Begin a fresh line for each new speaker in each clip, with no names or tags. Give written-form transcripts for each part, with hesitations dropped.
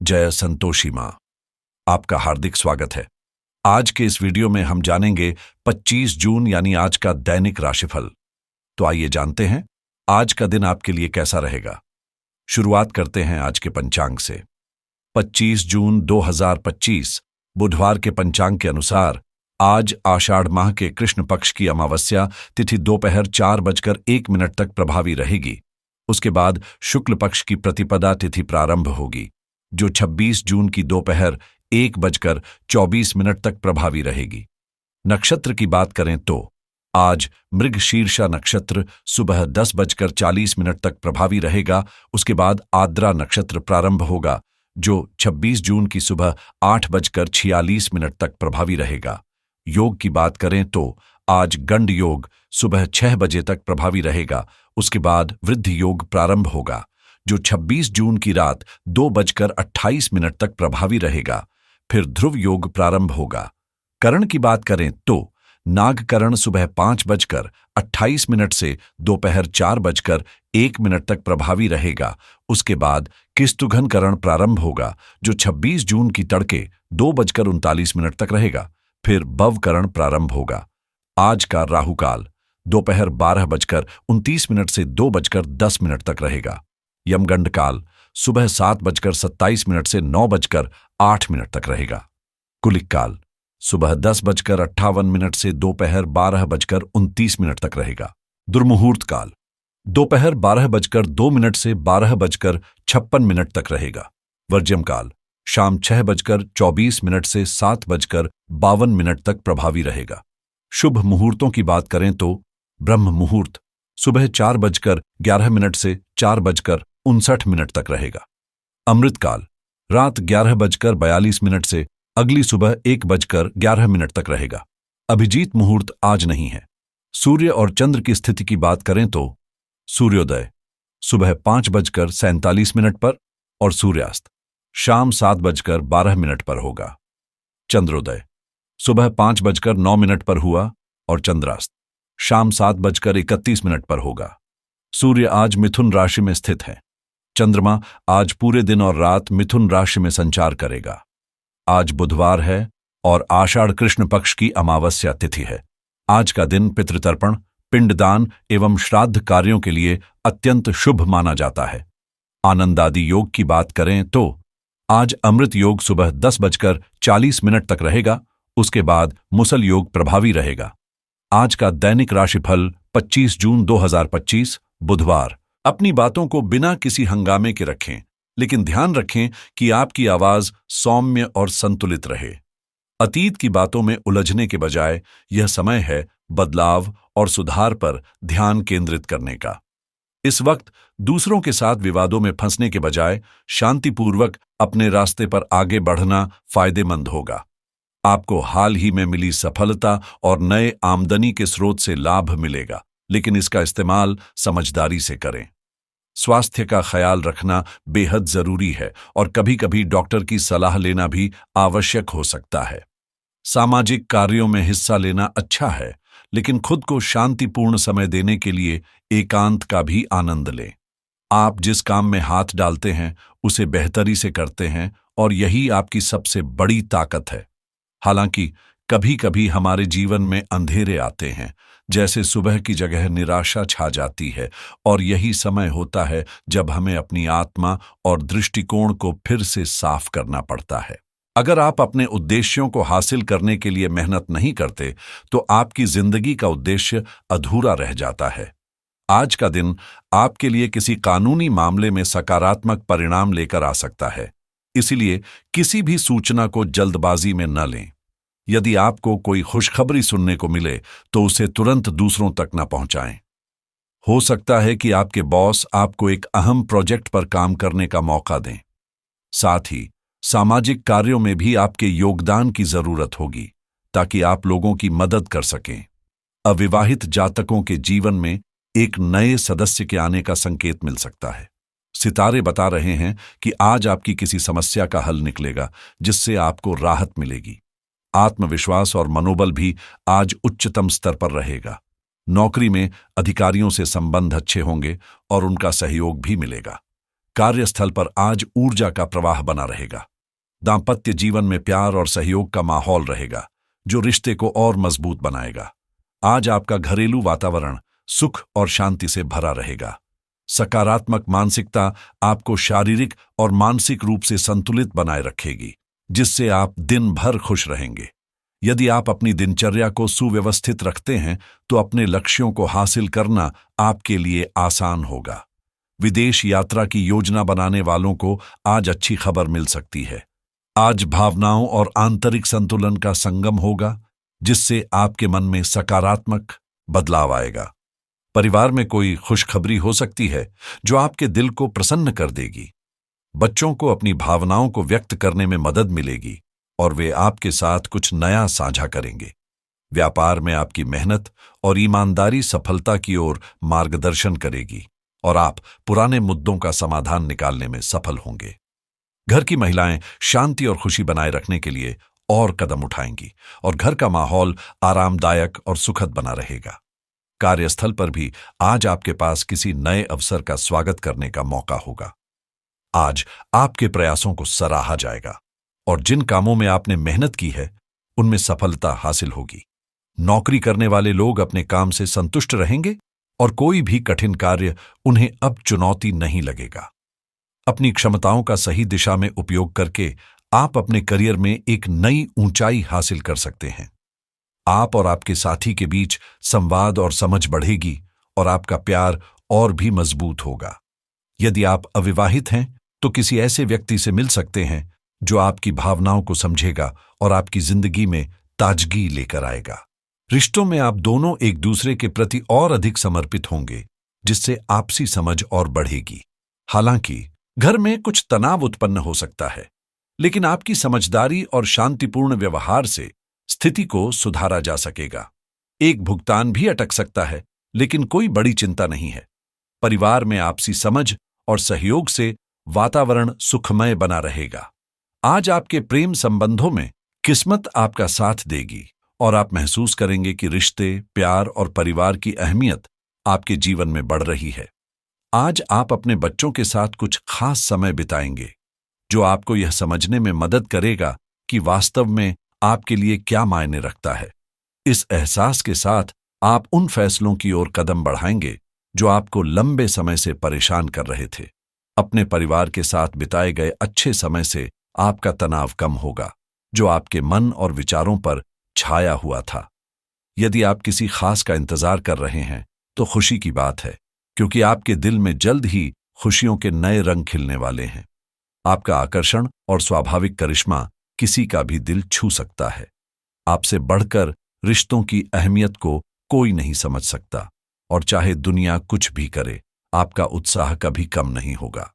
जय संतोषी माँ। आपका हार्दिक स्वागत है। आज के इस वीडियो में हम जानेंगे 25 जून यानी आज का दैनिक राशिफल। तो आइए जानते हैं आज का दिन आपके लिए कैसा रहेगा। शुरुआत करते हैं आज के पंचांग से। 25 जून 2025 बुधवार के पंचांग के अनुसार आज आषाढ़ माह के कृष्ण पक्ष की अमावस्या तिथि दोपहर 4:01 तक प्रभावी रहेगी। उसके बाद शुक्ल पक्ष की प्रतिपदा तिथि प्रारंभ होगी, जो 26 जून की दोपहर 1:24 तक प्रभावी रहेगी। नक्षत्र की बात करें तो आज मृगशीर्षा नक्षत्र सुबह 10:40 तक प्रभावी रहेगा। उसके बाद आद्रा नक्षत्र प्रारंभ होगा, जो 26 जून की सुबह 8:46 तक प्रभावी रहेगा। योग की बात करें तो आज गंड योग सुबह 6 बजे तक प्रभावी रहेगा। उसके बाद वृद्धि योग प्रारंभ होगा, जो 26 जून की रात 2:28 तक प्रभावी रहेगा। फिर ध्रुव योग प्रारंभ होगा। करण की बात करें तो नागकरण सुबह 5:28 से दोपहर 4:01 तक प्रभावी रहेगा। उसके बाद किस्तुघन करण प्रारंभ होगा, जो 26 जून की तड़के 2:39 तक रहेगा। फिर भवकरण प्रारंभ होगा। आज का राहुकाल दोपहर 12:29 से 2:10 तक रहेगा। यमगंड काल सुबह 7:27 से 9:08 तक रहेगा। कुलिक काल सुबह 10:58 से दोपहर 12:29 तक रहेगा। दुर्मुहूर्त काल दोपहर 12:02 से 12:56 तक रहेगा। वर्ज्यम काल शाम 6:24 से 7:52 तक प्रभावी रहेगा। शुभ मुहूर्तों की बात करें तो ब्रह्म मुहूर्त सुबह 4:11 से 4:59 तक रहेगा। अमृतकाल रात 11:42 से अगली सुबह 1:11 तक रहेगा। अभिजीत मुहूर्त आज नहीं है। सूर्य और चंद्र की स्थिति की बात करें तो सूर्योदय सुबह 5:47 पर और सूर्यास्त शाम 7:12 पर होगा। चंद्रोदय सुबह 5:09 पर हुआ और चंद्रास्त शाम 7:31 पर होगा। सूर्य आज मिथुन राशि में स्थित है। चंद्रमा आज पूरे दिन और रात मिथुन राशि में संचार करेगा। आज बुधवार है और आषाढ़ कृष्ण पक्ष की अमावस्या तिथि है। आज का दिन पितृतर्पण, पिंडदान एवं श्राद्ध कार्यों के लिए अत्यंत शुभ माना जाता है। आनंदादि योग की बात करें तो आज अमृत योग सुबह 10:40 तक रहेगा। उसके बाद मुसल योग प्रभावी रहेगा। आज का दैनिक राशिफल 25 जून 2025 बुधवार। अपनी बातों को बिना किसी हंगामे के रखें, लेकिन ध्यान रखें कि आपकी आवाज सौम्य और संतुलित रहे। अतीत की बातों में उलझने के बजाय यह समय है बदलाव और सुधार पर ध्यान केंद्रित करने का। इस वक्त दूसरों के साथ विवादों में फंसने के बजाय शांतिपूर्वक अपने रास्ते पर आगे बढ़ना फायदेमंद होगा। आपको हाल ही में मिली सफलता और नए आमदनी के स्रोत से लाभ मिलेगा, लेकिन इसका इस्तेमाल समझदारी से करें। स्वास्थ्य का ख्याल रखना बेहद जरूरी है और कभी-कभी डॉक्टर की सलाह लेना भी आवश्यक हो सकता है। सामाजिक कार्यों में हिस्सा लेना अच्छा है, लेकिन खुद को शांतिपूर्ण समय देने के लिए एकांत का भी आनंद लें। आप जिस काम में हाथ डालते हैं उसे बेहतरी से करते हैं और यही आपकी सबसे बड़ी ताकत है। हालांकि कभी-कभी हमारे जीवन में अंधेरे आते हैं, जैसे सुबह की जगह निराशा छा जाती है, और यही समय होता है जब हमें अपनी आत्मा और दृष्टिकोण को फिर से साफ करना पड़ता है। अगर आप अपने उद्देश्यों को हासिल करने के लिए मेहनत नहीं करते, तो आपकी जिंदगी का उद्देश्य अधूरा रह जाता है। आज का दिन आपके लिए किसी कानूनी मामले में सकारात्मक परिणाम लेकर आ सकता है, इसलिए किसी भी सूचना को जल्दबाजी में न लें। यदि आपको कोई खुशखबरी सुनने को मिले तो उसे तुरंत दूसरों तक न पहुंचाएं। हो सकता है कि आपके बॉस आपको एक अहम प्रोजेक्ट पर काम करने का मौका दें। साथ ही सामाजिक कार्यों में भी आपके योगदान की जरूरत होगी, ताकि आप लोगों की मदद कर सकें। अविवाहित जातकों के जीवन में एक नए सदस्य के आने का संकेत मिल सकता है। सितारे बता रहे हैं कि आज आपकी किसी समस्या का हल निकलेगा, जिससे आपको राहत मिलेगी। आत्मविश्वास और मनोबल भी आज उच्चतम स्तर पर रहेगा। नौकरी में अधिकारियों से संबंध अच्छे होंगे और उनका सहयोग भी मिलेगा। कार्यस्थल पर आज ऊर्जा का प्रवाह बना रहेगा। दांपत्य जीवन में प्यार और सहयोग का माहौल रहेगा, जो रिश्ते को और मजबूत बनाएगा। आज आपका घरेलू वातावरण सुख और शांति से भरा रहेगा। सकारात्मक मानसिकता आपको शारीरिक और मानसिक रूप से संतुलित बनाए रखेगी, जिससे आप दिन भर खुश रहेंगे। यदि आप अपनी दिनचर्या को सुव्यवस्थित रखते हैं तो अपने लक्ष्यों को हासिल करना आपके लिए आसान होगा। विदेश यात्रा की योजना बनाने वालों को आज अच्छी खबर मिल सकती है। आज भावनाओं और आंतरिक संतुलन का संगम होगा, जिससे आपके मन में सकारात्मक बदलाव आएगा। परिवार में कोई खुशखबरी हो सकती है जो आपके दिल को प्रसन्न कर देगी। बच्चों को अपनी भावनाओं को व्यक्त करने में मदद मिलेगी और वे आपके साथ कुछ नया साझा करेंगे। व्यापार में आपकी मेहनत और ईमानदारी सफलता की ओर मार्गदर्शन करेगी और आप पुराने मुद्दों का समाधान निकालने में सफल होंगे। घर की महिलाएं शांति और खुशी बनाए रखने के लिए और कदम उठाएंगी और घर का माहौल आरामदायक और सुखद बना रहेगा। कार्यस्थल पर भी आज आपके पास किसी नए अवसर का स्वागत करने का मौका होगा। आज आपके प्रयासों को सराहा जाएगा और जिन कामों में आपने मेहनत की है उनमें सफलता हासिल होगी। नौकरी करने वाले लोग अपने काम से संतुष्ट रहेंगे और कोई भी कठिन कार्य उन्हें अब चुनौती नहीं लगेगा। अपनी क्षमताओं का सही दिशा में उपयोग करके आप अपने करियर में एक नई ऊंचाई हासिल कर सकते हैं। आप और आपके साथी के बीच संवाद और समझ बढ़ेगी और आपका प्यार और भी मजबूत होगा। यदि आप अविवाहित हैं तो किसी ऐसे व्यक्ति से मिल सकते हैं जो आपकी भावनाओं को समझेगा और आपकी जिंदगी में ताजगी लेकर आएगा। रिश्तों में आप दोनों एक दूसरे के प्रति और अधिक समर्पित होंगे, जिससे आपसी समझ और बढ़ेगी। हालांकि घर में कुछ तनाव उत्पन्न हो सकता है, लेकिन आपकी समझदारी और शांतिपूर्ण व्यवहार से स्थिति को सुधारा जा सकेगा। एक भुगतान भी अटक सकता है, लेकिन कोई बड़ी चिंता नहीं है। परिवार में आपसी समझ और सहयोग से वातावरण सुखमय बना रहेगा। आज आपके प्रेम संबंधों में किस्मत आपका साथ देगी और आप महसूस करेंगे कि रिश्ते, प्यार और परिवार की अहमियत आपके जीवन में बढ़ रही है। आज आप अपने बच्चों के साथ कुछ खास समय बिताएंगे, जो आपको यह समझने में मदद करेगा कि वास्तव में आपके लिए क्या मायने रखता है। इस एहसास के साथ आप उन फैसलों की ओर कदम बढ़ाएंगे जो आपको लंबे समय से परेशान कर रहे थे। अपने परिवार के साथ बिताए गए अच्छे समय से आपका तनाव कम होगा, जो आपके मन और विचारों पर छाया हुआ था। यदि आप किसी खास का इंतजार कर रहे हैं तो खुशी की बात है, क्योंकि आपके दिल में जल्द ही खुशियों के नए रंग खिलने वाले हैं। आपका आकर्षण और स्वाभाविक करिश्मा किसी का भी दिल छू सकता है। आपसे बढ़कर रिश्तों की अहमियत को कोई नहीं समझ सकता और चाहे दुनिया कुछ भी करे, आपका उत्साह कभी कम नहीं होगा।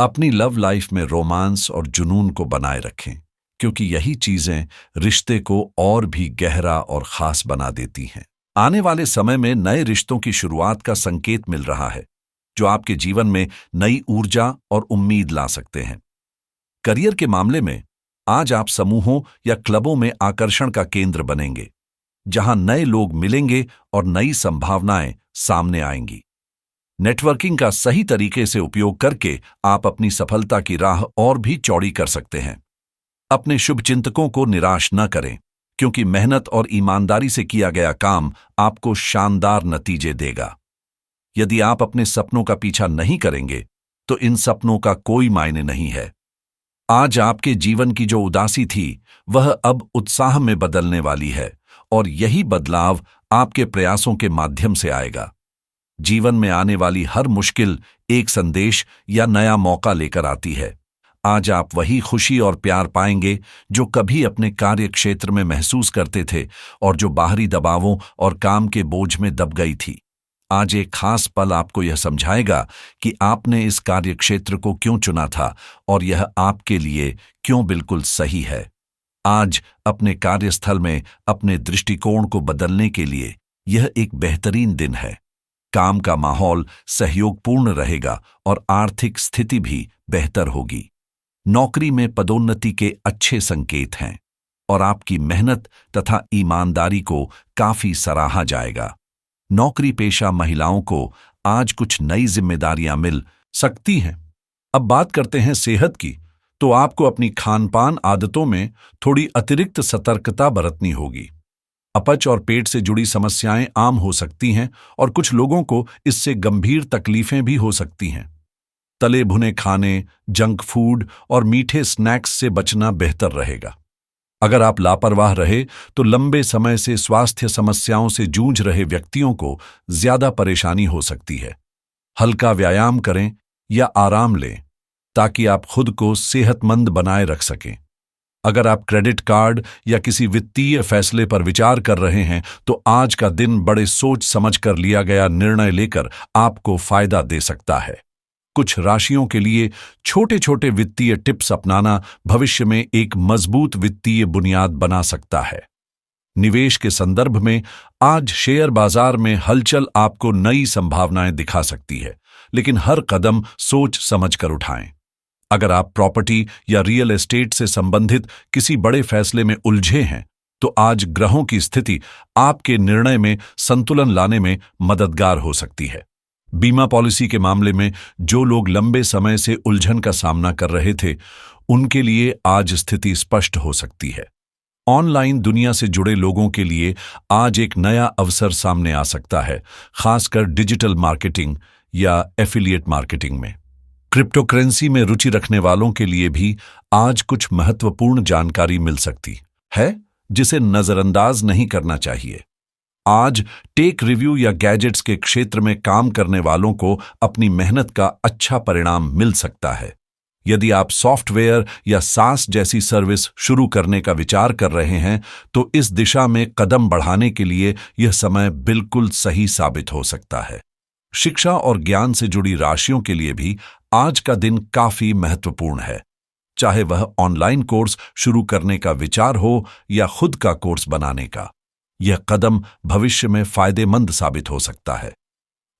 अपनी लव लाइफ में रोमांस और जुनून को बनाए रखें, क्योंकि यही चीजें रिश्ते को और भी गहरा और खास बना देती हैं। आने वाले समय में नए रिश्तों की शुरुआत का संकेत मिल रहा है, जो आपके जीवन में नई ऊर्जा और उम्मीद ला सकते हैं। करियर के मामले में आज आप समूहों या क्लबों में आकर्षण का केंद्र बनेंगे, जहां नए लोग मिलेंगे और नई संभावनाएं सामने आएंगी। नेटवर्किंग का सही तरीके से उपयोग करके आप अपनी सफलता की राह और भी चौड़ी कर सकते हैं। अपने शुभचिंतकों को निराश न करें, क्योंकि मेहनत और ईमानदारी से किया गया काम आपको शानदार नतीजे देगा। यदि आप अपने सपनों का पीछा नहीं करेंगे तो इन सपनों का कोई मायने नहीं है। आज आपके जीवन की जो उदासी थी वह अब उत्साह में बदलने वाली है, और यही बदलाव आपके प्रयासों के माध्यम से आएगा। जीवन में आने वाली हर मुश्किल एक संदेश या नया मौका लेकर आती है। आज आप वही खुशी और प्यार पाएंगे जो कभी अपने कार्य क्षेत्र में महसूस करते थे और जो बाहरी दबावों और काम के बोझ में दब गई थी। आज एक खास पल आपको यह समझाएगा कि आपने इस कार्य क्षेत्र को क्यों चुना था और यह आपके लिए क्यों बिल्कुल सही है। आज अपने कार्यस्थल में अपने दृष्टिकोण को बदलने के लिए यह एक बेहतरीन दिन है। काम का माहौल सहयोगपूर्ण रहेगा और आर्थिक स्थिति भी बेहतर होगी। नौकरी में पदोन्नति के अच्छे संकेत हैं और आपकी मेहनत तथा ईमानदारी को काफी सराहा जाएगा। नौकरी पेशा महिलाओं को आज कुछ नई जिम्मेदारियां मिल सकती हैं, अब बात करते हैं सेहत की, तो आपको अपनी खानपान आदतों में थोड़ी अतिरिक्त सतर्कता बरतनी होगी। अपच और पेट से जुड़ी समस्याएं आम हो सकती हैं और कुछ लोगों को इससे गंभीर तकलीफें भी हो सकती हैं। तले भुने खाने, जंक फूड और मीठे स्नैक्स से बचना बेहतर रहेगा। अगर आप लापरवाह रहे तो लंबे समय से स्वास्थ्य समस्याओं से जूझ रहे व्यक्तियों को ज्यादा परेशानी हो सकती है। हल्का व्यायाम करें या आराम लें ताकि आप खुद को सेहतमंद बनाए रख सकें। अगर आप क्रेडिट कार्ड या किसी वित्तीय फैसले पर विचार कर रहे हैं तो आज का दिन बड़े सोच समझ कर लिया गया निर्णय लेकर आपको फायदा दे सकता है। कुछ राशियों के लिए छोटे छोटे वित्तीय टिप्स अपनाना भविष्य में एक मजबूत वित्तीय बुनियाद बना सकता है। निवेश के संदर्भ में आज शेयर बाजार में हलचल आपको नई संभावनाएं दिखा सकती है, लेकिन हर कदम सोच समझ कर उठाएं। अगर आप प्रॉपर्टी या रियल एस्टेट से संबंधित किसी बड़े फैसले में उलझे हैं तो आज ग्रहों की स्थिति आपके निर्णय में संतुलन लाने में मददगार हो सकती है। बीमा पॉलिसी के मामले में जो लोग लंबे समय से उलझन का सामना कर रहे थे, उनके लिए आज स्थिति स्पष्ट हो सकती है। ऑनलाइन दुनिया से जुड़े लोगों के लिए आज एक नया अवसर सामने आ सकता है, खासकर डिजिटल मार्केटिंग या एफिलिएट मार्केटिंग में। क्रिप्टोकरेंसी में रुचि रखने वालों के लिए भी आज कुछ महत्वपूर्ण जानकारी मिल सकती है, जिसे नजरअंदाज नहीं करना चाहिए। आज टेक रिव्यू या गैजेट्स के क्षेत्र में काम करने वालों को अपनी मेहनत का अच्छा परिणाम मिल सकता है। यदि आप सॉफ्टवेयर या सास जैसी सर्विस शुरू करने का विचार कर रहे हैं तो इस दिशा में कदम बढ़ाने के लिए यह समय बिल्कुल सही साबित हो सकता है। शिक्षा और ज्ञान से जुड़ी राशियों के लिए भी आज का दिन काफी महत्वपूर्ण है। चाहे वह ऑनलाइन कोर्स शुरू करने का विचार हो या खुद का कोर्स बनाने का, यह कदम भविष्य में फायदेमंद साबित हो सकता है।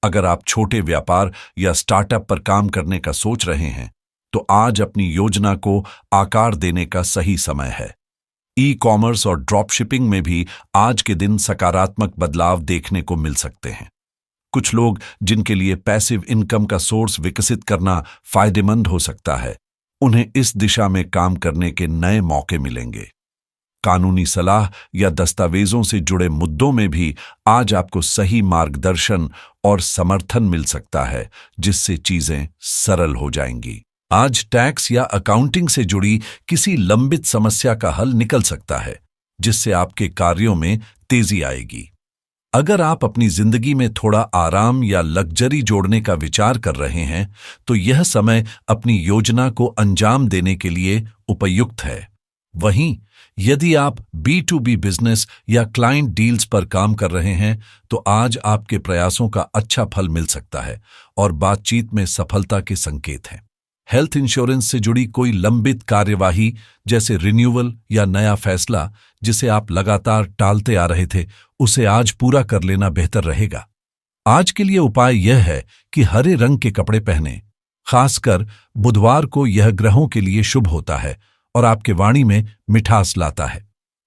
अगर आप छोटे व्यापार या स्टार्टअप पर काम करने का सोच रहे हैं तो आज अपनी योजना को आकार देने का सही समय है। ई कॉमर्स और ड्रॉप शिपिंग में भी आज के दिन सकारात्मक बदलाव देखने को मिल सकते हैं। कुछ लोग जिनके लिए पैसिव इनकम का सोर्स विकसित करना फायदेमंद हो सकता है, उन्हें इस दिशा में काम करने के नए मौके मिलेंगे। कानूनी सलाह या दस्तावेजों से जुड़े मुद्दों में भी आज आपको सही मार्गदर्शन और समर्थन मिल सकता है, जिससे चीजें सरल हो जाएंगी। आज टैक्स या अकाउंटिंग से जुड़ी किसी लंबित समस्या का हल निकल सकता है, जिससे आपके कार्यों में तेजी आएगी। अगर आप अपनी जिंदगी में थोड़ा आराम या लग्जरी जोड़ने का विचार कर रहे हैं तो यह समय अपनी योजना को अंजाम देने के लिए उपयुक्त है। वहीं यदि आप B2B बिजनेस या क्लाइंट डील्स पर काम कर रहे हैं तो आज आपके प्रयासों का अच्छा फल मिल सकता है और बातचीत में सफलता के संकेत हैं। हेल्थ इंश्योरेंस से जुड़ी कोई लंबित कार्यवाही जैसे रिन्यूअल या नया फैसला जिसे आप लगातार टालते आ रहे थे, उसे आज पूरा कर लेना बेहतर रहेगा। आज के लिए उपाय यह है कि हरे रंग के कपड़े पहनें। खासकर बुधवार को यह ग्रहों के लिए शुभ होता है और आपके वाणी में मिठास लाता है।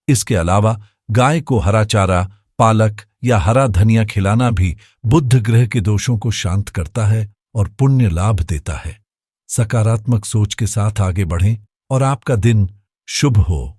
इसके अलावा गाय को हरा चारा, पालक या हरा धनिया खिलाना भी बुध ग्रह के दोषों को शांत करता है और पुण्य लाभ देता है। सकारात्मक सोच के साथ आगे बढ़ें और आपका दिन शुभ हो।